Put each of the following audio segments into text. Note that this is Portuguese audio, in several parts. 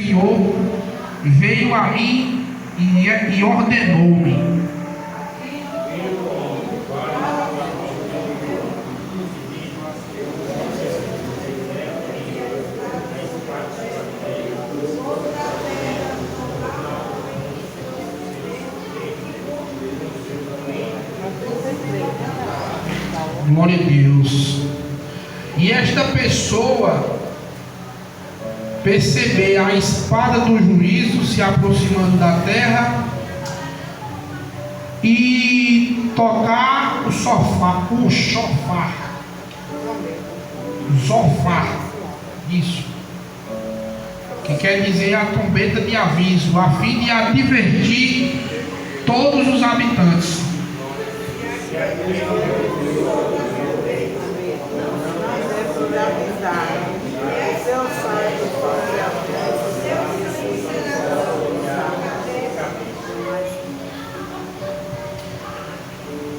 Senhor veio a mim e ordenou-me. Glória a Deus. E esta pessoa perceber a espada do juízo se aproximando da terra e tocar o chofar, isso, que quer dizer a trombeta de aviso, a fim de advertir todos os habitantes.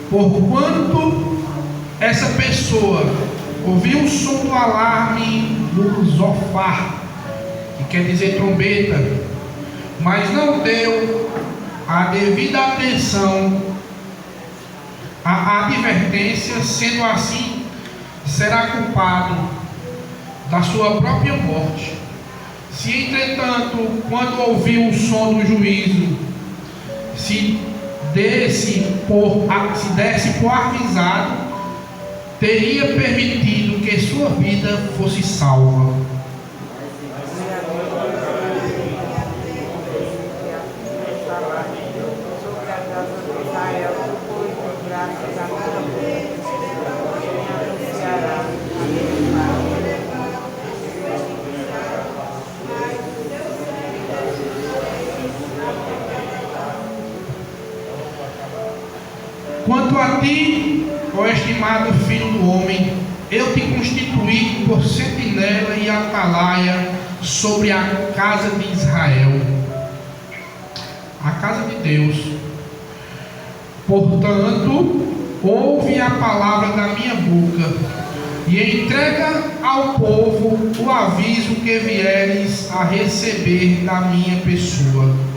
Porquanto essa pessoa ouviu o som do alarme do zofar, que quer dizer trombeta, mas não deu a devida atenção à advertência, sendo assim, será culpado da sua própria morte. Se entretanto, quando ouviu o som do juízo, se desse por avisado, teria permitido que sua vida fosse salva. Quanto a ti, ó estimado filho do homem, eu te constituí por sentinela e atalaia sobre a casa de Israel, a casa de Deus. Portanto, ouve a palavra da minha boca e entrega ao povo o aviso que vieres a receber da minha pessoa.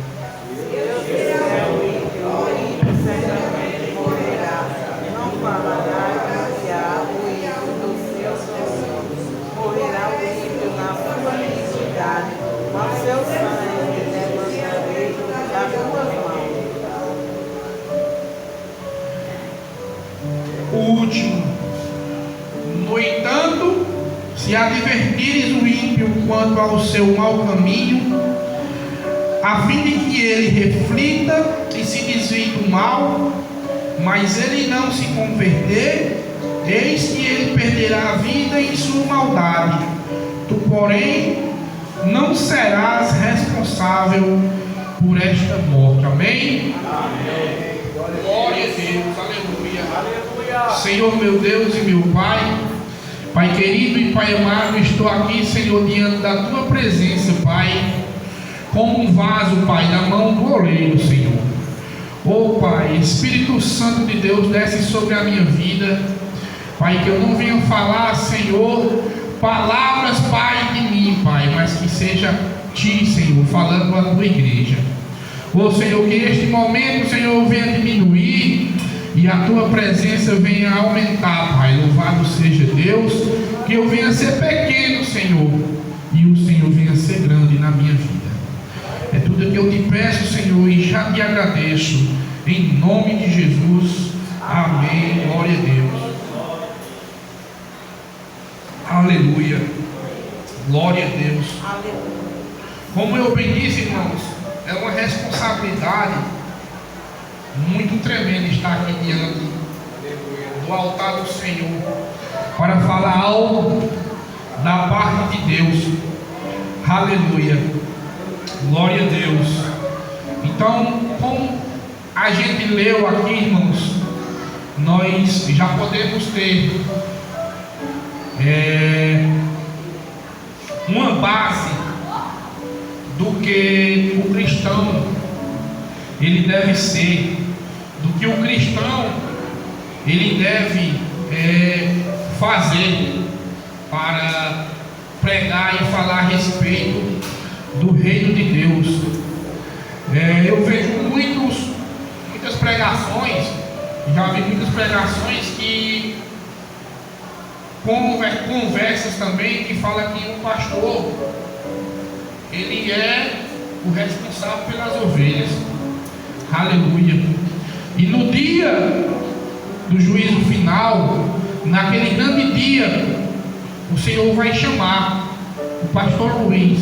O último. No entanto, se advertires o ímpio quanto ao seu mau caminho, a fim de que ele reflita e se desvie do mal, mas ele não se converter, eis que ele perderá a vida em sua maldade. Tu, porém, não serás responsável por esta morte. Amém? Amém. Glória a Deus, aleluia. Aleluia. Senhor meu Deus e meu Pai, Pai querido e Pai amado, estou aqui, Senhor, diante da Tua presença, Pai, como um vaso, Pai, na mão do oleiro, Senhor. Oh Pai, Espírito Santo de Deus, desce sobre a minha vida, Pai, que eu não venha falar, Senhor, palavras, Pai, de mim, Pai, mas que seja Ti, Senhor, falando à Tua igreja. Oh Senhor, que este momento, Senhor, venha diminuir e a Tua presença venha aumentar, Pai. Louvado seja Deus, que eu venha ser pequeno, Senhor, e o Senhor venha ser grande na minha vida. É tudo que eu te peço, Senhor, e já te agradeço, em nome de Jesus. Amém. Glória a Deus. Aleluia. Glória a Deus. Como eu bem disse, irmãos, é uma responsabilidade muito tremenda estar aqui diante do altar do Senhor para falar algo da parte de Deus. Aleluia. Glória a Deus. Então, como a gente leu aqui, irmãos, nós já podemos ter uma base do que o cristão ele deve ser, do que o cristão ele deve fazer para pregar e falar a respeito do reino de Deus. Eu vejo muitas pregações, já vi muitas pregações que conversas também que fala que o pastor ele é o responsável pelas ovelhas. Aleluia. E no dia do juízo final, naquele grande dia, o Senhor vai chamar o pastor Luiz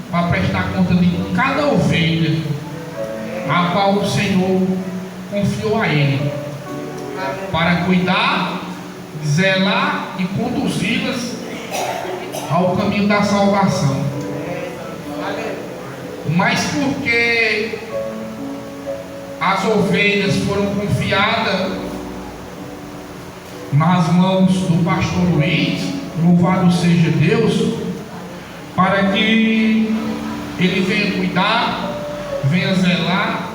para prestar conta de cada ovelha a qual o Senhor confiou a ele, para cuidar, zelar e conduzi-las ao caminho da salvação. Mas porque as ovelhas foram confiadas nas mãos do pastor Luiz, louvado seja Deus, para que ele venha cuidar, venha zelar,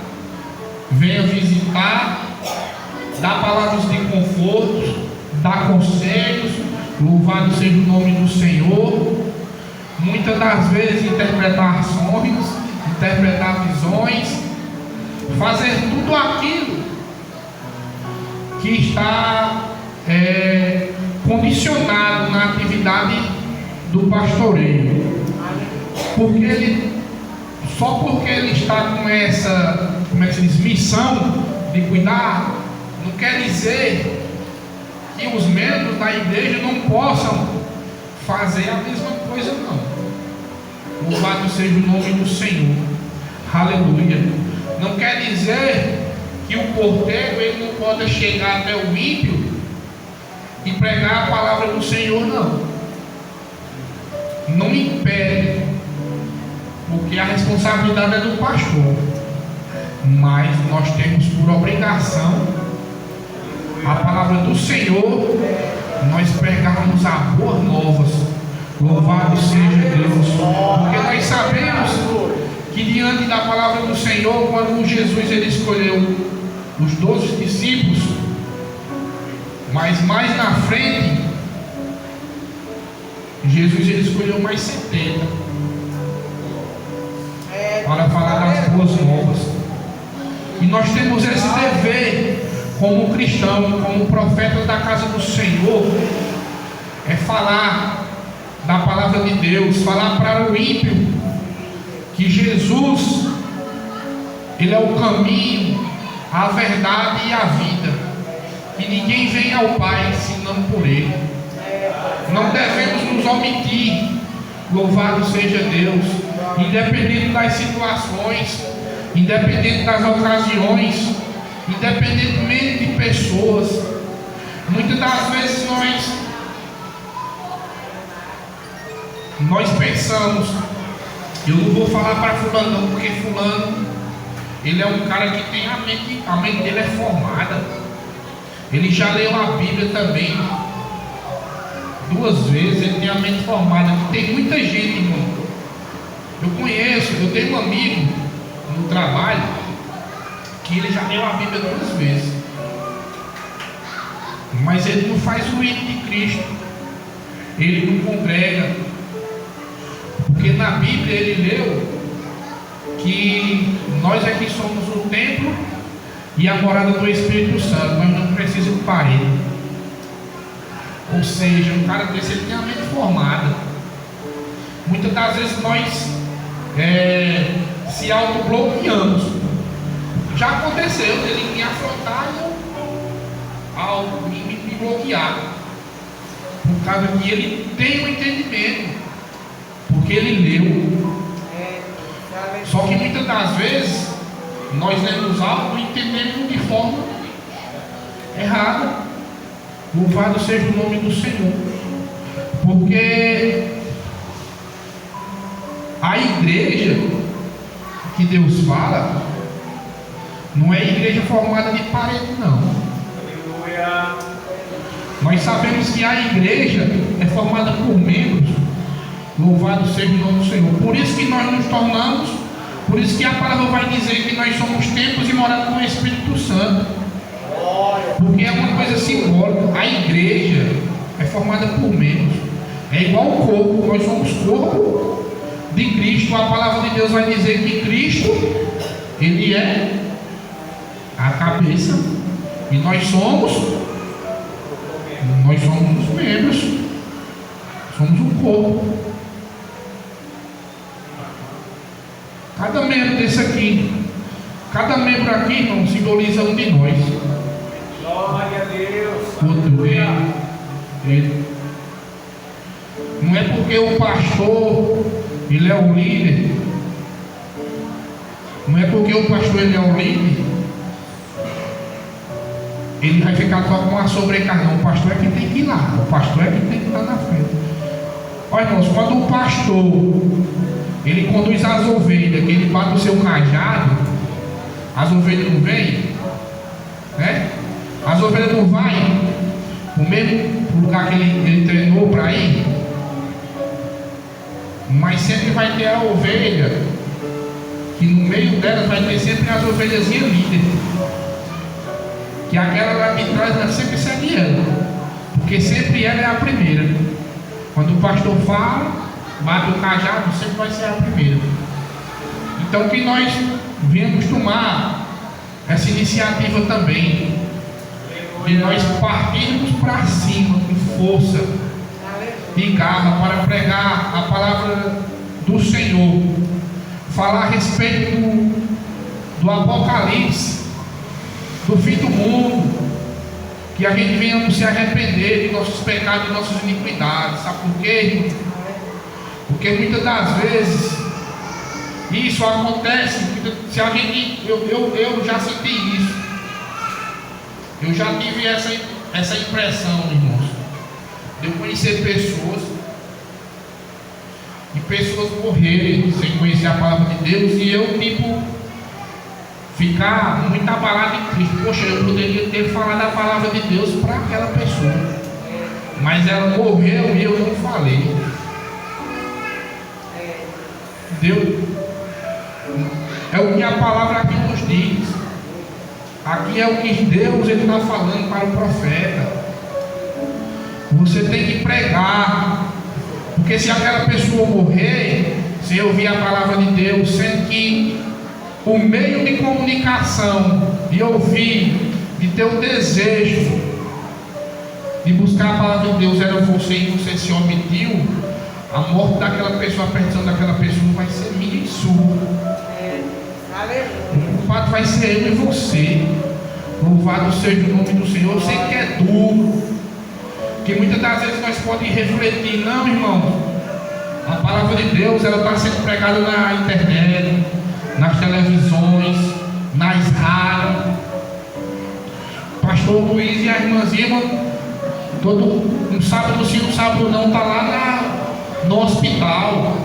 venha visitar, dar palavras de conforto, dar conselhos, louvado seja o nome do Senhor. Muitas das vezes interpretar sonhos, interpretar visões, fazer tudo aquilo que está condicionado na atividade do pastoreio. Só porque ele está com essa, missão de cuidar, não quer dizer que os membros da igreja não possam fazer a mesma coisa, não. Louvado seja o nome do Senhor. Aleluia. Não quer dizer que o porteiro ele não pode chegar até o ímpio e pregar a palavra do Senhor, não. Não impede, porque a responsabilidade é do pastor. Mas nós temos por obrigação a palavra do Senhor, nós pregarmos a boas novas. Louvado seja Deus, porque nós sabemos que diante da palavra do Senhor, quando Jesus ele escolheu os 12 discípulos, mas mais na frente Jesus ele escolheu mais 70 para falar das boas novas. E nós temos esse dever como cristão, como profeta da casa do Senhor, é falar da palavra de Deus, falar para o ímpio que Jesus ele é o caminho, a verdade e a vida, que ninguém vem ao Pai senão por ele. Não devemos nos omitir, louvado seja Deus, independente das situações, independente das ocasiões, independentemente de pessoas. Muitas das vezes nós pensamos, eu não vou falar para fulano não, porque fulano ele é um cara que tem a mente dele é formada, ele já leu a Bíblia também 2 vezes, ele tem a mente formada. Tem muita gente, irmão, eu tenho um amigo no trabalho que ele já leu a Bíblia 2 vezes, mas ele não faz o hino de Cristo, ele não congrega, porque na Bíblia ele leu que nós aqui somos o templo e a morada do Espírito Santo, nós não precisamos de parede. Ou seja, um cara desse ele tem a mente formada. Muitas das vezes nós se autobloqueamos. Já aconteceu dele me afrontar e me bloquear, por causa que ele tem um entendimento, porque ele leu. Só que muitas das vezes nós lemos algo e entendemos de forma errada. Louvado seja o nome do Senhor, porque a igreja que Deus fala não é igreja formada de parede, não. Aleluia. Nós sabemos que a igreja é formada por membros. Louvado seja o nome do Senhor. Por isso que nós nos tornamos, por isso que a palavra vai dizer que nós somos templos e morada com o Espírito Santo. Porque é uma coisa simbólica. A igreja é formada por membros. É igual o corpo, nós somos corpo, de Cristo, a palavra de Deus vai dizer que Cristo, Ele é a cabeça e nós somos os membros, somos um corpo. Cada membro desse aqui, cada membro aqui, irmão, simboliza um de nós. Glória a Deus. Outro ele. Não é porque o pastor ele é o líder, não é porque o pastor ele é o líder, ele vai ficar só com a sobrecarga. Não, o pastor é que tem que ir lá, o pastor é que tem que estar na frente. Olha, irmãos, quando o pastor ele conduz as ovelhas, que ele bate o seu cajado, as ovelhas não vêm, né? As ovelhas não vão o mesmo lugar que ele treinou para ir, mas sempre vai ter a ovelha, que no meio delas vai ter sempre as ovelhazinhas líderes, que aquela lá de trás ela sempre segue ela, porque sempre ela é a primeira. Quando o pastor fala, bate o cajado, sempre vai ser a primeira. Então que nós venhamos tomar essa iniciativa também, de nós partirmos para cima com força e garra para pregar a palavra do Senhor, falar a respeito do Apocalipse, do fim do mundo, que a gente venha se arrepender de nossos pecados e nossas iniquidades. Sabe por quê? Porque muitas das vezes isso acontece. Se a gente, eu já senti isso, eu já tive essa impressão, irmãos, de eu conhecer pessoas e pessoas morrerem sem conhecer a palavra de Deus, e eu ficar muito abalado em Cristo. Poxa, eu poderia ter falado a palavra de Deus para aquela pessoa, mas ela morreu e eu não falei. Deus, é o que a palavra aqui nos diz. Aqui é o que Deus está falando para o profeta. Você tem que pregar, porque se aquela pessoa morrer sem ouvir a palavra de Deus, sem que o meio de comunicação, de ouvir, de ter o desejo de buscar a palavra de Deus era você, e você se omitiu, a morte daquela pessoa, a perdição daquela pessoa vai ser minha e sua. O culpado vai ser eu e você. Louvado seja o nome do Senhor. Eu sei que é duro, que muitas das vezes nós podemos refletir, não, irmão, a palavra de Deus ela está sendo pregada na internet, nas televisões, nas rádios. Pastor Luiz e a irmãzinha, todo um sábado sim, um sábado não, está lá no hospital,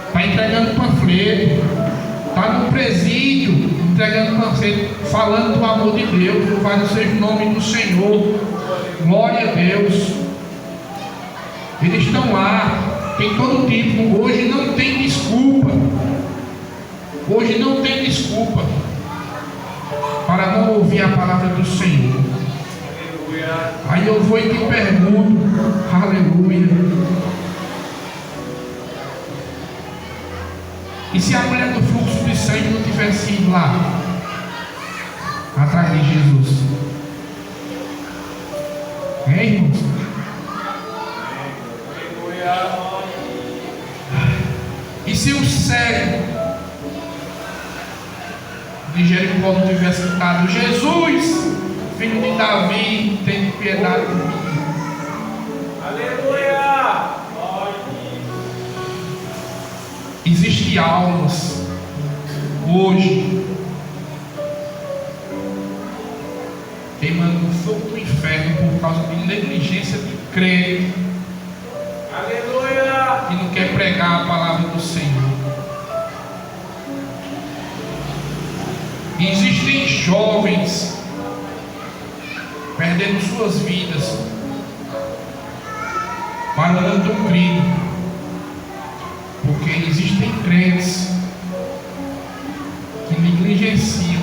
está entregando panfleto, está no presídio entregando panfleto, falando do amor de Deus. Louvado seja o nome do Senhor. Glória a Deus. Eles estão lá, tem todo tipo. Hoje não tem desculpa. Hoje não tem desculpa para não ouvir a palavra do Senhor. Aí eu vou e te pergunto, aleluia. E se a mulher do fluxo de sangue não tivesse ido lá atrás de Jesus? Irmãos? E se o cego de Jericó não tivesse gritado: Jesus, filho de Davi, tem piedade de mim? Aleluia! Existem almas hoje queimando no fogo do inferno por causa de negligência de crente. Aleluia! Que não quer pregar a palavra do Senhor. E existem jovens perdendo suas vidas para o mundo do crime, porque existem crentes que negligenciam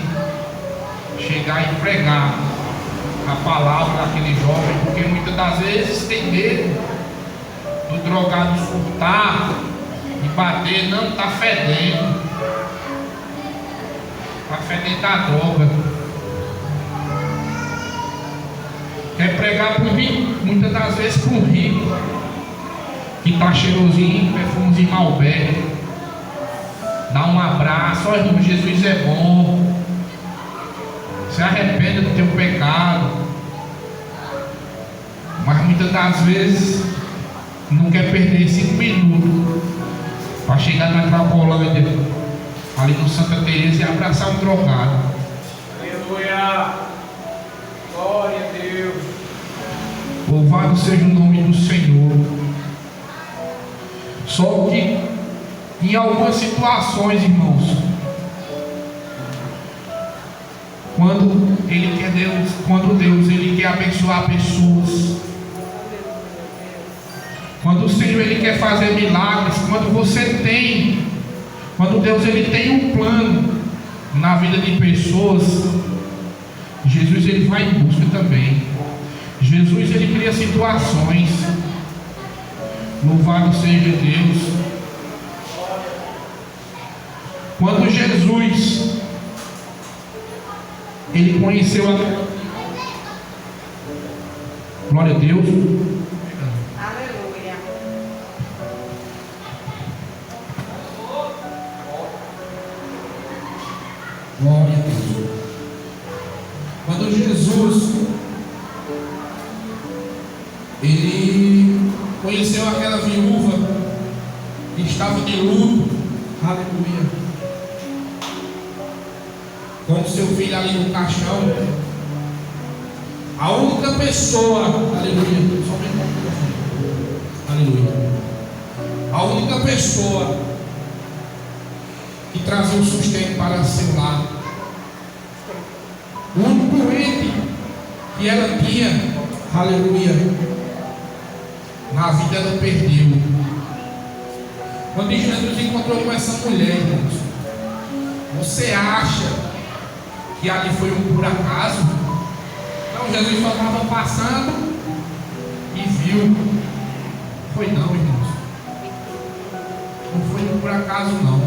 chegar e pregar a palavra daquele jovem, porque muitas das vezes tem medo do drogado surtar, e bater, não, está fedendo. Está fedendo da droga. Quer pregar para muitas das vezes para um rico que está cheirosinho, perfumezinho Malbec. Dá um abraço, olha irmão, Jesus é bom. Se arrependa do teu pecado. Mas muitas das vezes não quer perder 5 minutos para chegar na Cracolândia, ali no Santa Teresa, e abraçar um drogado. Aleluia! Glória a Deus! Louvado seja o nome do Senhor. Só que em algumas situações, irmãos, quando Deus ele quer abençoar pessoas, quando o Senhor ele quer fazer milagres, quando Deus ele tem um plano na vida de pessoas, Jesus ele vai em busca também. Jesus ele cria situações. Louvado seja Deus. Quando Jesus ele conheceu a... Glória a Deus. Aleluia. Glória a Deus. Quando Jesus ele conheceu aquela viúva que estava de luto, aleluia, com seu filho ali no caixão, a única pessoa, aleluia, aleluia, a única pessoa que trazia o sustento para seu lar, o único ente que ela tinha, aleluia, na vida ela perdeu. Quando Jesus encontrou com essa mulher, irmãos, você acha que ali foi um por acaso? Não, Jesus só estava passando e viu. Foi não, irmãos. Não foi por acaso não.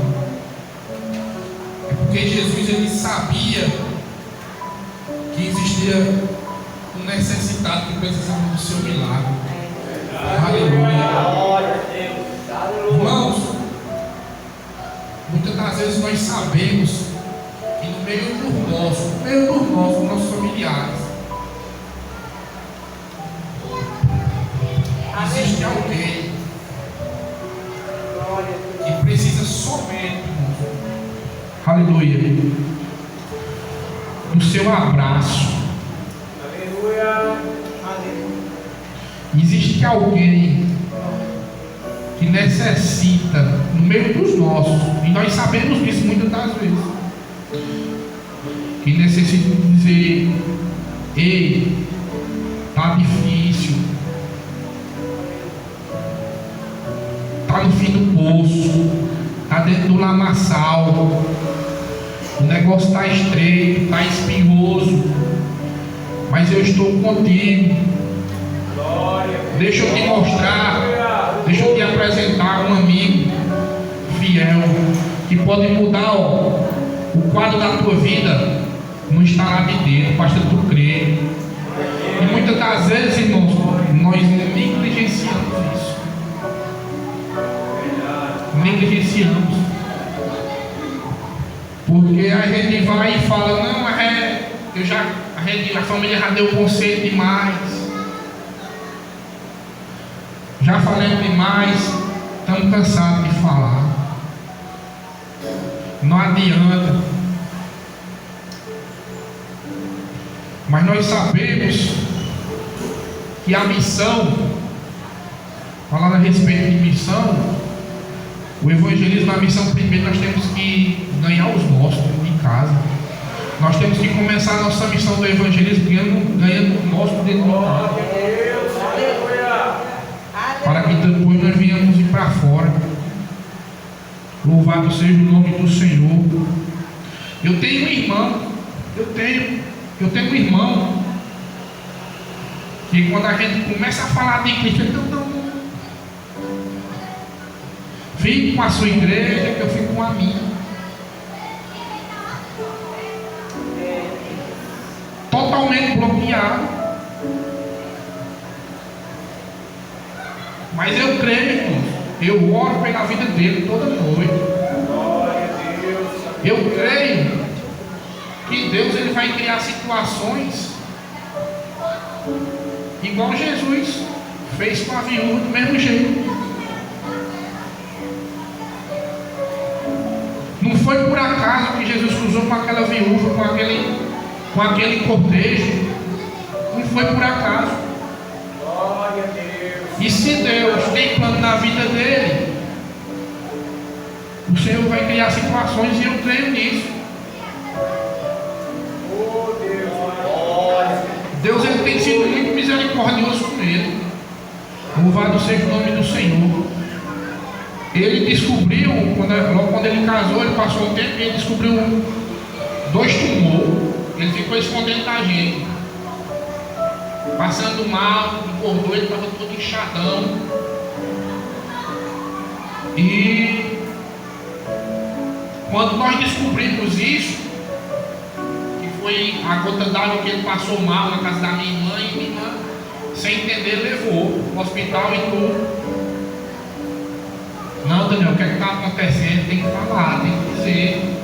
É porque Jesus ele sabia que existia um necessitado que precisava do seu milagre. Aleluia. Irmãos, muitas das vezes nós sabemos que no meio dos nossos familiares, existe alguém que precisa somente, aleluia, do seu abraço. Aleluia! Existe alguém que necessita no meio dos nossos, e nós sabemos disso muitas das vezes, que necessita dizer: ei, tá difícil, tá no fim do poço, tá dentro do lamaçal, o negócio tá estreito, tá espinhoso, mas eu estou contigo. Deixa eu te mostrar, deixa eu te apresentar um amigo fiel que pode mudar o quadro da tua vida. Não está lá de dentro, basta tu crer. E muitas das vezes, irmãos, nós negligenciamos isso. Negligenciamos. Porque a gente vai e fala: não, a família já deu conselho demais. Já falamos demais, estamos cansados de falar. Não adianta. Mas nós sabemos que a missão, falando a respeito de missão, o evangelismo, a missão, primeiro nós temos que ganhar os nossos em casa. Nós temos que começar a nossa missão do evangelismo ganhando o nosso dentro de casa, para que depois nós venhamos ir para fora. Louvado seja o nome do Senhor. Eu tenho um irmão, eu tenho um irmão que quando a gente começa a falar de Cristo, ele Fique com a sua igreja, que eu fico com a minha. Totalmente bloqueado. Mas eu creio, irmãos. Eu oro pela vida dele toda noite. Eu creio que Deus ele vai criar situações igual Jesus fez com a viúva do mesmo jeito. Não foi por acaso que Jesus cruzou com aquela viúva, com aquele cortejo. Não foi por acaso. Glória a Deus. E se Deus tem plano na vida dele, o Senhor vai criar situações, e eu creio nisso. Oh Deus, glória. Deus ele tem sido muito misericordioso com ele. Louvado seja o nome do Senhor. Ele descobriu, logo quando ele casou, ele passou um tempo e ele descobriu 2 tumores. Ele ficou escondendo da gente, passando mal, engordou, ele estava todo inchadão. E quando nós descobrimos isso, que foi a gota d'água que ele passou mal na casa da minha irmã, e minha irmã, sem entender, levou no hospital e tudo. Não, Daniel, o que é que está acontecendo? Tem que falar, tem que dizer.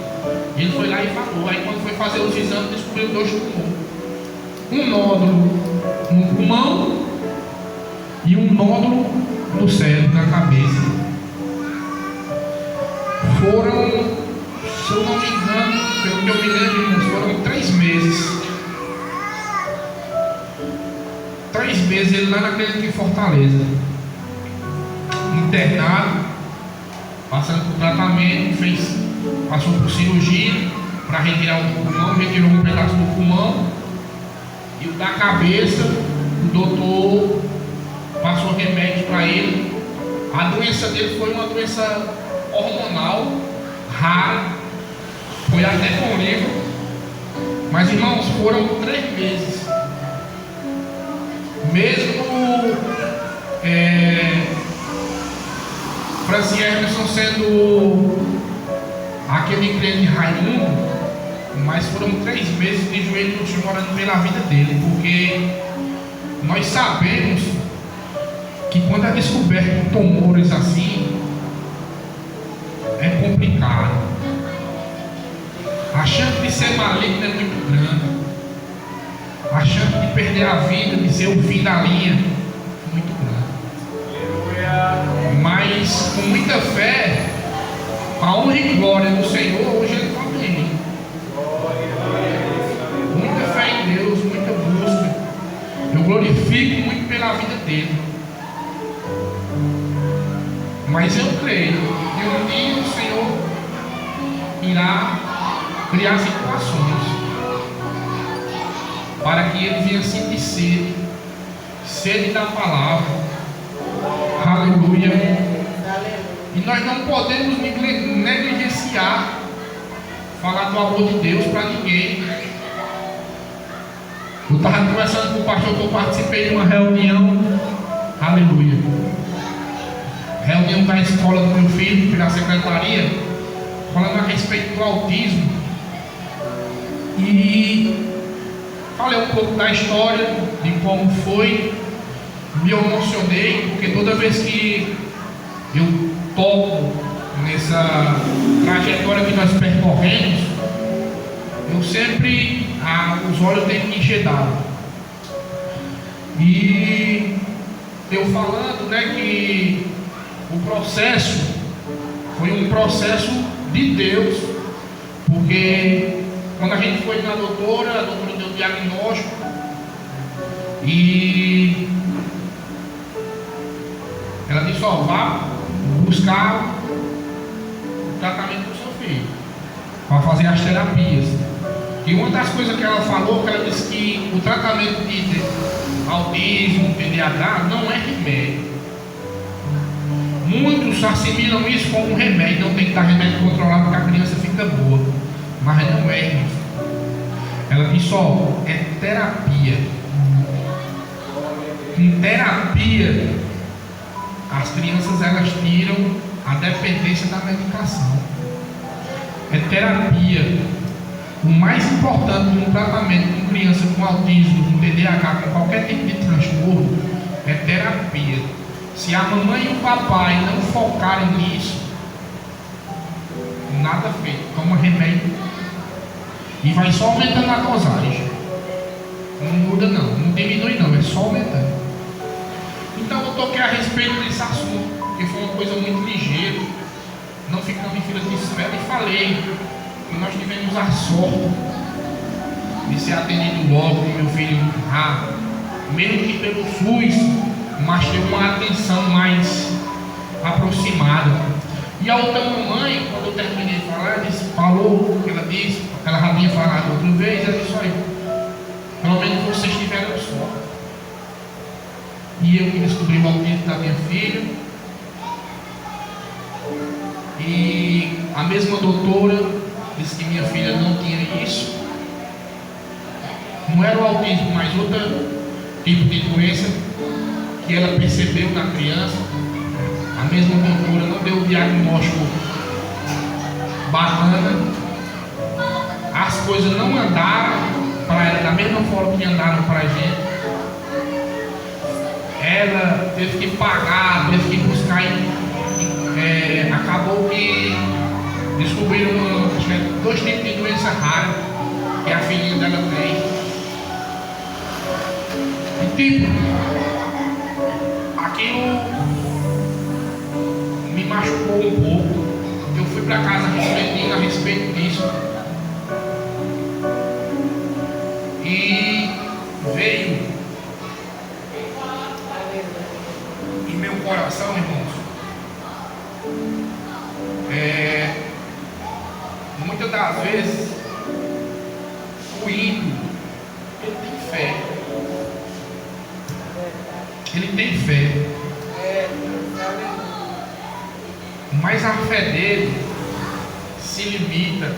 Ele foi lá e falou. Aí quando foi fazer os exames, descobriu 2 tumores. Um nódulo no pulmão e um nódulo no cérebro, na cabeça. Foram, se eu não me engano, pelo que eu me lembro, irmãos, foram 3 meses. 3 meses ele lá na clínica em Fortaleza, internado, passando por tratamento, passou por cirurgia para retirar o pulmão, retirou um pedaço do pulmão, e o da cabeça, o doutor passou remédio para ele. A doença dele foi uma doença hormonal, rara, foi até com livro, mas irmãos, foram 3 meses. Mesmo Francis Emerson sendo aquele crente Raimundo, mas foram 3 meses de joelho no chão orando pela vida dele, porque nós sabemos que quando é descoberto tumores assim, é complicado. A chance de ser maligno é muito grande. A chance de perder a vida, de ser o fim da linha, é muito grande. Aleluia. Mas com muita fé, com a honra e glória do Senhor, hoje ele está bem. Muita fé em Deus, muita busca. Eu glorifico muito pela vida dele. Mas eu creio que um dia o Senhor irá criar situações para que ele venha sentir sede da palavra. Aleluia. E nós não podemos negligenciar falar do amor de Deus para ninguém. Eu estava conversando com o pastor que eu participei de uma reunião. Aleluia. Reunião da escola do meu filho, pela secretaria, falando a respeito do autismo. E falei um pouco da história, de como foi. Me emocionei, porque toda vez que eu toco nessa trajetória que nós percorremos, eu sempre, os olhos têm que encher d'água. E eu falando, que o processo foi um processo de Deus, porque quando a gente foi na doutora, a doutora deu o diagnóstico e ela disse: vá buscar o tratamento do seu filho, para fazer as terapias. E uma das coisas que ela falou, que ela disse que o tratamento de autismo, TDAH, não é remédio. Muitos assimilam isso como um remédio. Não tem que dar remédio controlado porque a criança fica boa. Mas não é isso. Ela disse: é terapia. Em terapia, as crianças elas tiram a dependência da medicação. É terapia. O mais importante no tratamento de criança com autismo, com TDAH, com qualquer tipo de transtorno, é terapia. Se a mamãe e o papai não focarem nisso, nada feito. Toma remédio e vai só aumentando a dosagem. Não muda não diminui não, é só aumentando. Então eu toquei a respeito desse assunto, porque foi uma coisa muito ligeira. Não ficamos em fila de espera e falei que nós tivemos a sorte de ser atendido logo, meu filho, mesmo que pelo SUS, mas ter uma atenção mais aproximada. E a outra mamãe, quando eu terminei de falar, falou o que ela disse, ela já tinha falado outra vez, ela disse: olha, pelo menos vocês tiveram sorte. E eu que descobri o autismo da minha filha, e a mesma doutora disse que minha filha não tinha isso. Não era o autismo, mas outro tipo de doença que ela percebeu na criança. A mesma doutora não deu o diagnóstico bacana. As coisas não andaram para ela da mesma forma que andaram para a gente. Ela teve que pagar, teve que buscar. Acabou que descobriram dois tipos de doença rara que a filhinha dela tem. E tipo, aquilo me machucou um pouco. Eu fui para casa refletindo a respeito disso. E veio em meu coração, irmãos, muitas das vezes o ímpio, ele tem fé. Ele tem fé. Mas a fé dele se limita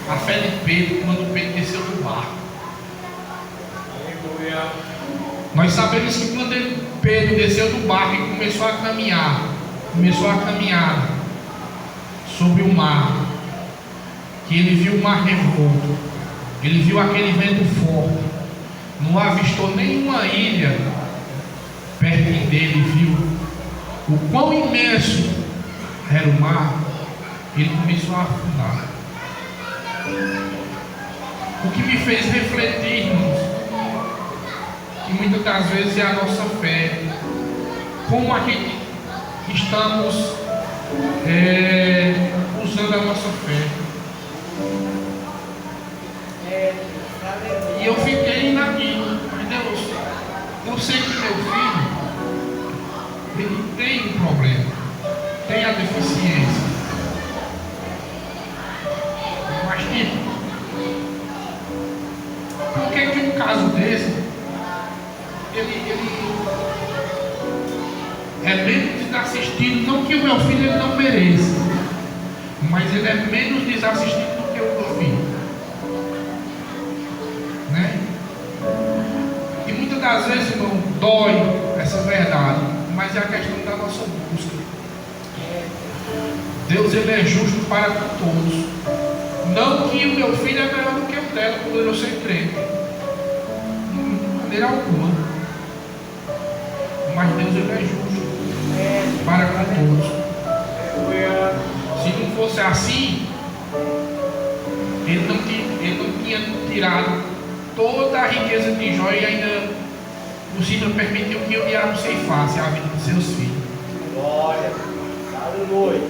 à fé de Pedro, quando Pedro desceu do barco. Nós sabemos que quando Pedro desceu do barco e começou a caminhar sobre o mar, que ele viu o mar revolto, ele viu aquele vento forte, não avistou nenhuma ilha perto dele, viu o quão imenso era o mar. Ele começou a afundar. O que me fez refletir, irmãos, que muitas das vezes é a nossa fé, como a gente estamos usando a nossa fé. E eu fiquei naquilo. Deus, eu sei que meu filho, ele tem um problema, tem a deficiência, mas tipo, por que um caso desse ele é menos desassistido? Não que o meu filho ele não mereça, mas ele é menos desassistido do que o meu filho, né? E muitas das vezes, irmão, dói essa verdade, mas é a questão da nossa busca. Deus, ele é justo para todos. Não que o meu filho é melhor do que o dela por eu ser crente, de maneira alguma, mas Deus, ele é justo para com todos. Se não fosse assim, ele não tinha tirado toda a riqueza de Jó e ainda possível permitiu que o diabo ceifasse a vida dos seus filhos. Glória, aleluia.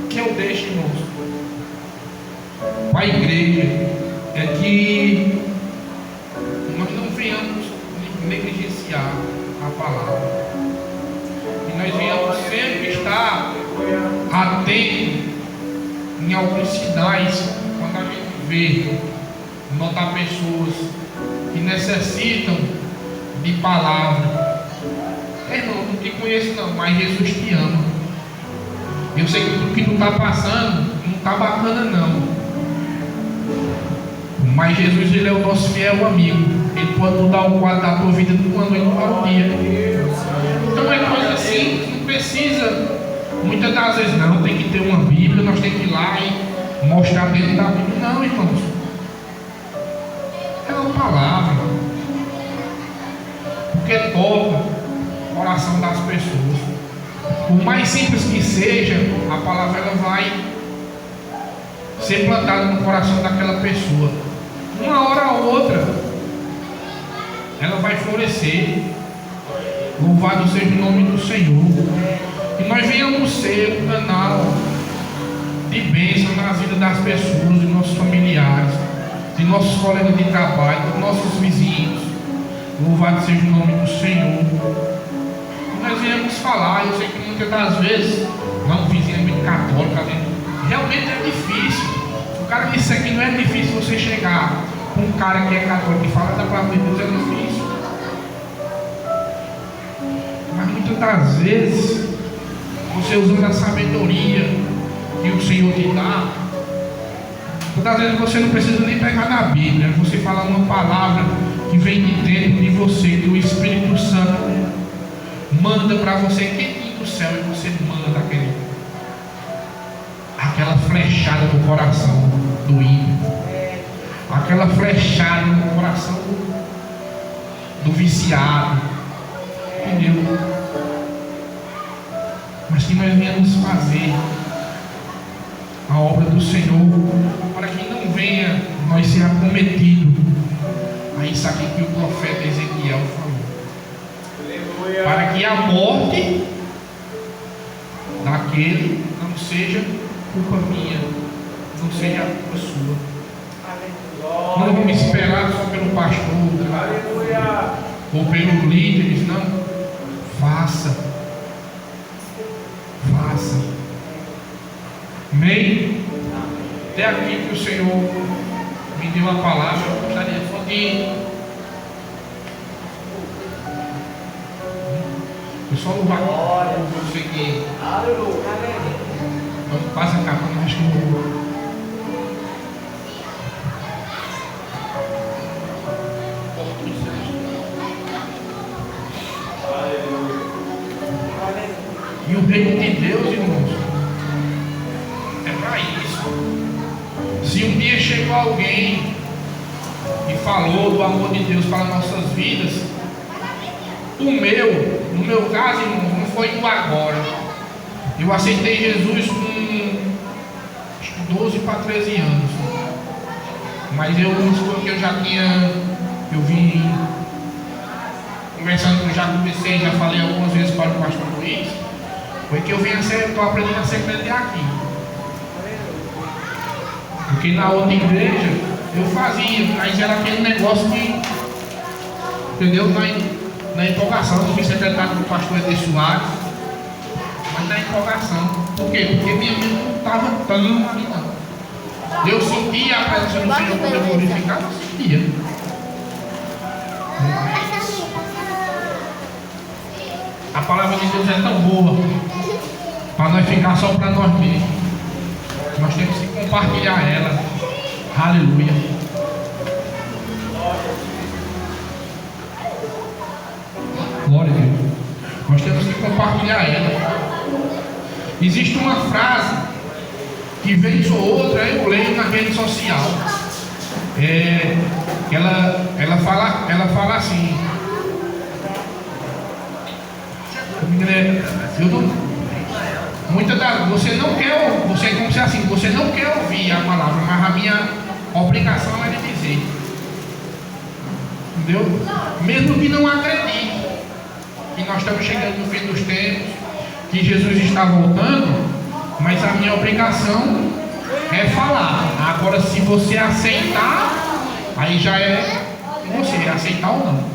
Que eu deixo, irmãos, para a igreja, é que nós não venhamos negligenciar a palavra, e nós venhamos sempre estar atentos em alguns sinais. Quando a gente vê, notar pessoas que necessitam de palavra. Irmão, não te conheço não, mas Jesus te ama. Eu sei que tudo que tu está passando não está bacana não, Mas Jesus, ele é o nosso fiel amigo. Ele pode mudar o quadro da tua vida de uma noite para o dia. Então é coisa assim, não precisa. Muitas das vezes não, tem que ter uma Bíblia, nós temos que ir lá e mostrar dentro da Bíblia. Não, irmãos. É uma palavra. Porque toca o coração das pessoas. Por mais simples que seja, a palavra ela vai ser plantada no coração daquela pessoa. Uma hora ou outra, ela vai florescer. Louvado seja o nome do Senhor. E nós venhamos ser um canal de bênção na vida das pessoas, de nossos familiares, de nossos colegas de trabalho, dos nossos vizinhos. Louvado seja o nome do Senhor. E nós viemos falar, eu sei que muitas das vezes, não, vizinho é muito católico, realmente é difícil. O cara disse que não é difícil você chegar com um cara que é católico e fala da palavra de Deus, é difícil. Mas muitas das vezes, você usando a sabedoria que o Senhor te dá, muitas vezes você não precisa nem pegar na Bíblia, você fala uma palavra que vem de dentro de você, que o Espírito Santo manda para você quentinho do céu, e você manda aquela flechada no coração do ímpio, aquela flechada no coração do viciado, entendeu? Mas que nós venhamos fazer a obra do Senhor, para que não venha nós ser acometidos a isso aqui que o profeta Ezequiel falou. Para que a morte daquele não seja culpa minha, não seja culpa sua. Não vamos esperar só pelo pastor ou pelos líderes, não. Faça. Amém? Até aqui que o Senhor me deu a palavra, eu gostaria só de só louvar você que então passa cá, mas acho que não. E o reino de Deus, irmãos, é para isso. Se um dia chegou alguém e falou do amor de Deus para nossas vidas, no meu caso, irmãos, não foi do agora. Eu aceitei Jesus com acho que 12 para 13 anos. Mas eu vim conversando, já comecei, já falei algumas vezes para o pastor Luiz. Foi que eu estou aprendendo a ser crente aqui. Porque na outra igreja eu fazia, mas era aquele negócio que, entendeu? Na empolgação, eu fui secretário do pastor Eder Soares, mas na empolgação. Por quê? Porque minha mente não estava tão ali, não. Eu sentia a presença do Senhor quando eu glorificava, eu sentia. A palavra de Deus é tão boa para nós ficar só para nós mesmos. Nós temos que compartilhar ela. Aleluia. Glória a Deus. Nós temos que compartilhar ela. Existe uma frase que vez ou outra eu leio na rede social. Ela fala assim. Você como se assim, você não quer ouvir a palavra, mas a minha obrigação é de dizer. Entendeu? Mesmo que não acredite que nós estamos chegando no fim dos tempos, que Jesus está voltando, mas a minha obrigação é falar. Agora, se você aceitar, aí já é você, aceitar ou não.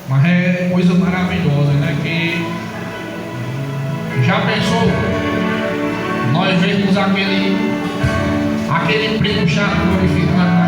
Mas é coisa maravilhosa, né? Que já pensou nós vemos aquele primo chato glorificando